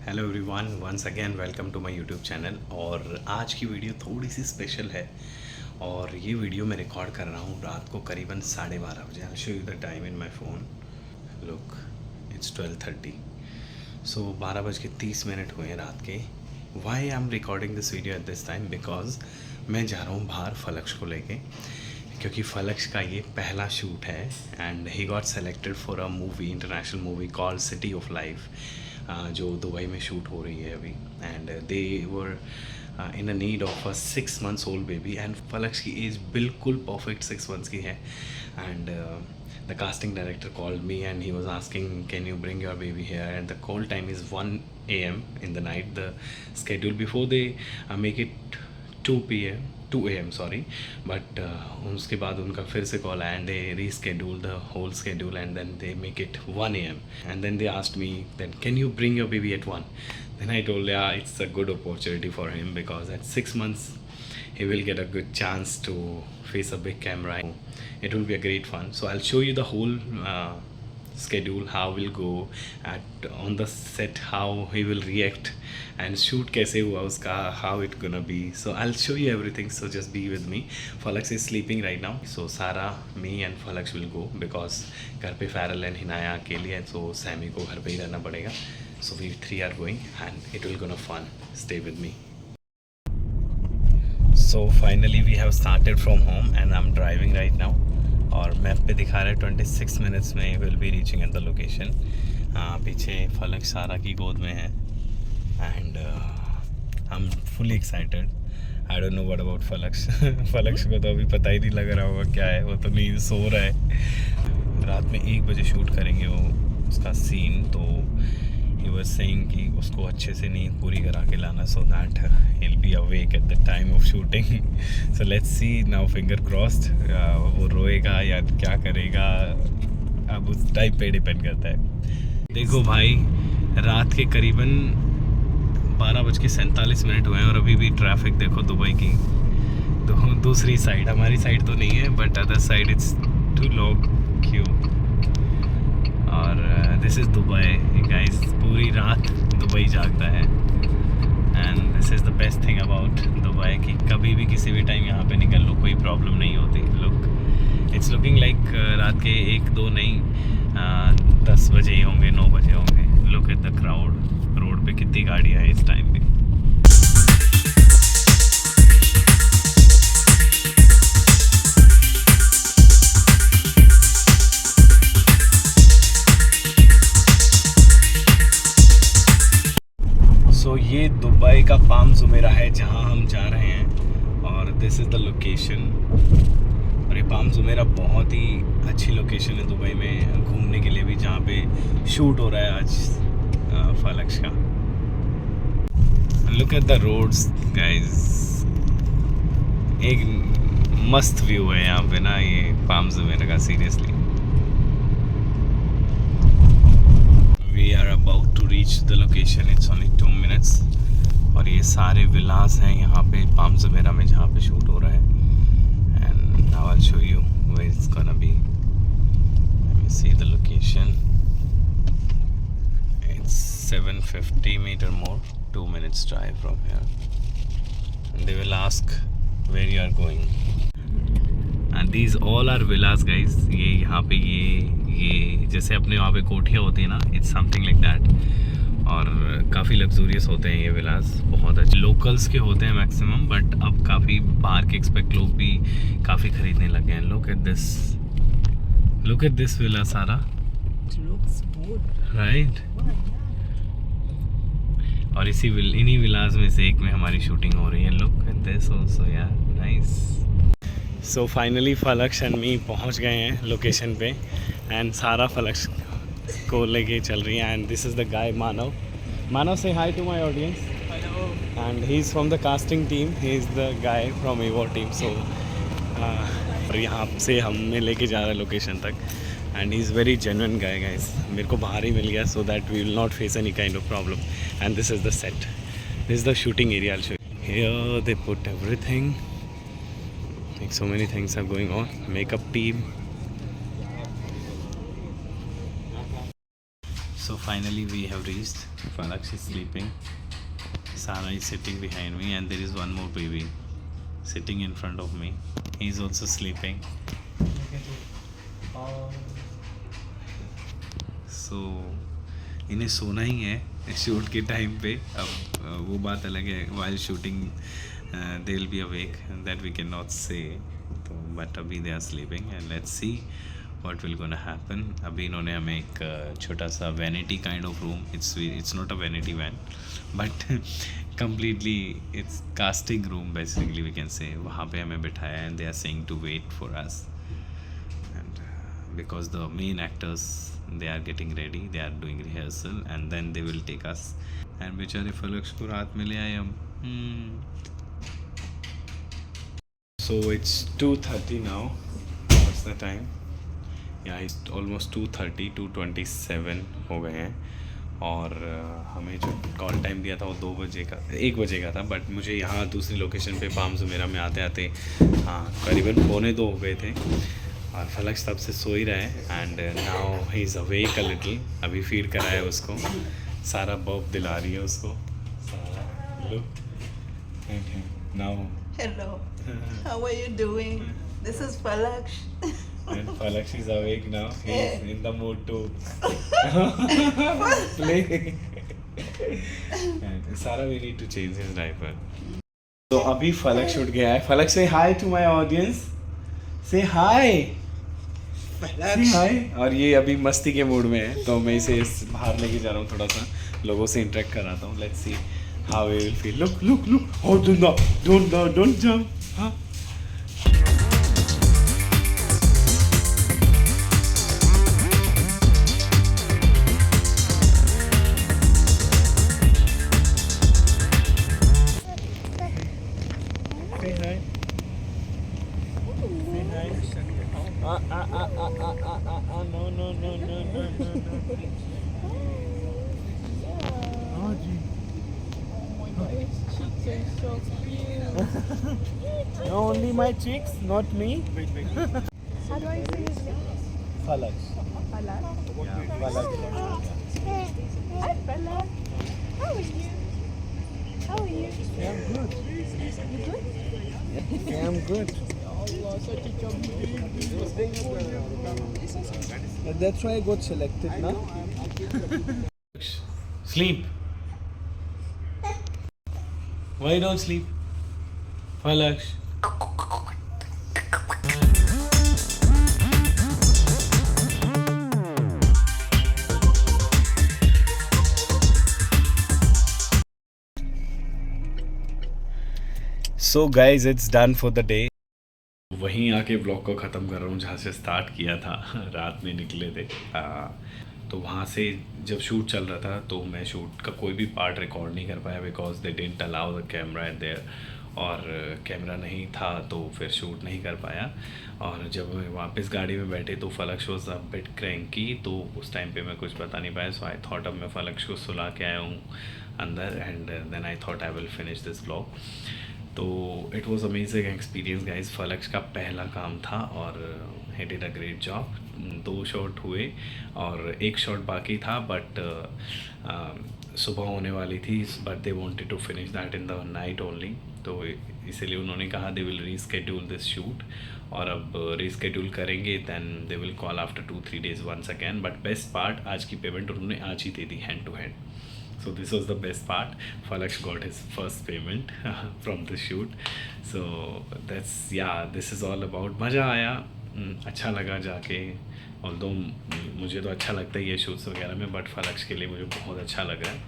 Hello everyone, once again welcome to my YouTube channel. और आज की वीडियो थोड़ी सी स्पेशल है और ये वीडियो मैं रिकॉर्ड कर रहा हूँ रात को करीबन 12:30 बजे। I show you the time in my phone. Look, it's 12:30। So 12:30 हुए हैं रात के। Why I am recording this video at this time? Because मैं जा रहा हूँ बाहर फलक्स को लेके, क्योंकि फलक्स का ये पहला शूट है and he got selected for a movie, international movie called city of life, जो दुबई में शूट हो रही है अभी। And they were in a need of a 6 months old baby and flux की एज बिल्कुल परफेक्ट 6 months की है। And the casting director called me and he was asking, can you bring your baby here? And the call time is 1 a.m. in the night, the schedule before they make it 2 a.m. sorry, but उसके बाद उनका फिर से call आया and they reschedule the whole schedule and then they make it 1 a.m. and then they asked me then, can you bring your baby at 1? Then I told, yeah, it's a good opportunity for him because at 6 months he will get a good chance to face a big camera. It will be a great fun. So I'll show you the whole schedule, how we'll go at on the set, how he will react and shoot कैसे हुआ उसका, how it gonna be. So I'll show you everything, so just be with me. Falax is sleeping right now, so Sarah, me and Falax will go because घर पे Farrell and हिनाया अकेली है, so Sami को घर पे ही रहना पड़ेगा. So we three are going and it will gonna fun. Stay with me. So finally we have started from home and I'm driving right now. और मैप पे दिखा रहा है 26 minutes में will be reaching at the location. पीछे फलक सारा की गोद में है and I am fully excited. I don't know what about flux. Flux को तो अभी पता ही नहीं लग रहा होगा क्या है, वो तो नींद सो रहा है. रात में 1 बजे शूट करेंगे वो उसका सीन, तो he was saying कि उसको अच्छे से नींद पूरी करा के लाना so that he'll be awake at the time of shooting. So let's see now, finger crossed. वो रोएगा या क्या करेगा अब उस टाइप पे डिपेंड करता है. देखो भाई, रात के करीबन 12:47 हुए हैं और अभी भी ट्रैफिक देखो दुबई की. तो दूसरी साइड, हमारी साइड तो नहीं है but other side it's too long queue. और दिस इज़ दुबई गाइस. पूरी रात दुबई जागता है and this is the best thing about Dubai कि कभी भी किसी भी टाइम यहाँ पे निकल लो, कोई प्रॉब्लम नहीं होती. लुक, इट्स लुकिंग लाइक रात के 1-2 नहीं 10 बजे ही होंगे, 9 बजे होंगे. Look at the crowd. Road पे कितनी गाड़ियाँ हैं इस टाइम पे. सो ये दुबई का पाम जुमेरा है जहाँ हम जा रहे हैं और दिस इज़ द लोकेशन. और ये पाम जुमेरा बहुत ही अच्छी लोकेशन है दुबई में घूमने के लिए भी, जहाँ पे शूट हो रहा है आज फलक्स का. Look at the roads guys. एक मस्त व्यू है यहाँ पे ना ये पाम जुमेरा का, seriously. We are about to reach the location. It's only 2 minutes. और ये सारे विलास हैं यहाँ पे पाम जुमेरा में जहाँ पे शूट हो रहा है. And now I'll show you where it's gonna be. Let me see the location. It's 750 meter more, 2 minutes drive from here. And they will ask where you are going. And these all are villas guys. ये यहाँ पे ये जैसे अपने वहाँ पे कोठियाँ होती है ना, इट्स समथिंग लाइक दैट. और काफ़ी लग्जूरियस होते हैं ये विलास, बहुत अच्छे. लोकल्स के होते हैं मैक्सिमम, बट अब काफ़ी बाहर के एक्सपेक्ट लोग भी काफ़ी खरीदने लगे हैं. लुक एट दिस विला सारा, राइट. और इन्हीं विलास में से एक में हमारी शूटिंग हो रही है. लुक एट दिस ऑल्सो यार, nice. So finally flux and me पहुंच गए हैं लोकेशन पे एंड सारा फलक्स को लेके चल रही है. And this is the guy Manav. Say hi to my audience. And he is from the casting team. He is the guy from ever team. So यहाँ से हमने लेके जा रहा है लोकेशन तक. And he is very genuine guy guys. मेरे को बाहर ही मिल गया so that we will not face any kind of problem. And this is the set. This is the shooting area. Here they put everything. Like so many things are going on. Makeup team. So So finally we have reached. Falaksh is sleeping. Sara is sitting behind me, and there is one more baby sitting in front of me. He is also sleeping. So इन्हें सोना ही है shoot के time पे. अब वो बात अलग है, while shooting they will be awake, that we cannot say. तो but अभी they are sleeping and let's see what will gonna happen. अभी इन्होंने हमें एक छोटा सा vanity kind of room, it's not a vanity van but completely it's casting room basically we can say, वहाँ पे हमें बिठाया and they are saying to wait for us. And because the main actors they are getting ready, they are doing rehearsal and then they will take us. And बेचारे flux को रात में ले आए हम. So it's 2:30 now. What's the time? Yeah, it's almost 2:30, 2:27 हो गए हैं. और हमें जो कॉल टाइम दिया था वो 2 बजे का 1 बजे का था. बट मुझे यहाँ दूसरी लोकेशन पे पाम जुमेरा में आते आते हाँ करीबन 1:45 हो गए थे. और फलक्स तब से सो ही रहा है. And now he is awake a little. अभी फीड करा है उसको. सारा बर्फ दिला रही है उसको. सारा look now. Hello. How are you doing? This is Falaksh. And Falaksh is awake now. He's in the mood to play. And Sara, we need to change his diaper. So अभी Falaksh उठ गया है. Falaksh, say hi to my audience. Say hi. Say hi. और ये अभी मस्ती के mood में है तो मैं इसे बाहर लेके जा रहा हूँ, थोड़ा सा लोगों से इंटरेक्ट कराता हूँ. Let's see how we will feel. Look. Oh, don't jump. Huh? Say hi. Say hi. No. Oh, gee. Cheeks are so cute. Only my cheeks, not me. Wait. How do I say his name? Falaksh. Falaksh. Yeah, Falaksh. Hi, Falaksh. How are you? Yeah, I'm good. You good? Yeah, I'm good. Allah, such a chubby baby. That's why I got selected, na? Sleep. Why don't sleep? Falaksh. So guys, it's done for the day. वहीं आके blog को ख़त्म कर रहा हूँ जहाँ से start किया था. रात में निकले थे तो वहाँ से जब शूट चल रहा था तो मैं शूट का कोई भी पार्ट रिकॉर्ड नहीं कर पाया because they didn't allow the camera eight there. और कैमरा नहीं था तो फिर शूट नहीं कर पाया. और जब मैं वापस गाड़ी में बैठे तो फलक्श वाज अ बिट क्रैंकी, तो उस टाइम पे मैं कुछ बता नहीं पाया. सो आई थॉट अब मैं फलक्श को सुला के आया हूँ अंदर and then I thought I will finish this blog. तो it was amazing experience guys. फलक्श का पहला काम था और he did a great job. 2 shot हुए और 1 शॉट बाकी था बट सुबह होने वाली थी but they wanted to finish that in the night only. तो इसीलिए उन्होंने कहा they will reschedule this shoot. और अब रीस्केड्यूल करेंगे then they will call after 2-3 days once again. But best part, आज की पेमेंट उन्होंने आज ही दे दी hand to hand. So this was the best part. Falaksh got his first payment from the shoot. So this is all about. मज़ा आया, अच्छा लगा जाके. Although मुझे तो अच्छा लगता है ये शूट्स वगैरह में बट फलक्श के लिए मुझे बहुत अच्छा लग रहा है.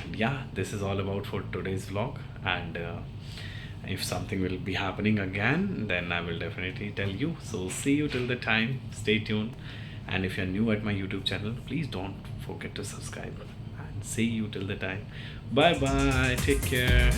And this is all about for today's vlog. And if something will be happening again then I will definitely tell you. So see you till the time. Stay tuned. And if you're new at my YouTube channel, please don't forget to subscribe. See you till the time. Bye bye. Take care.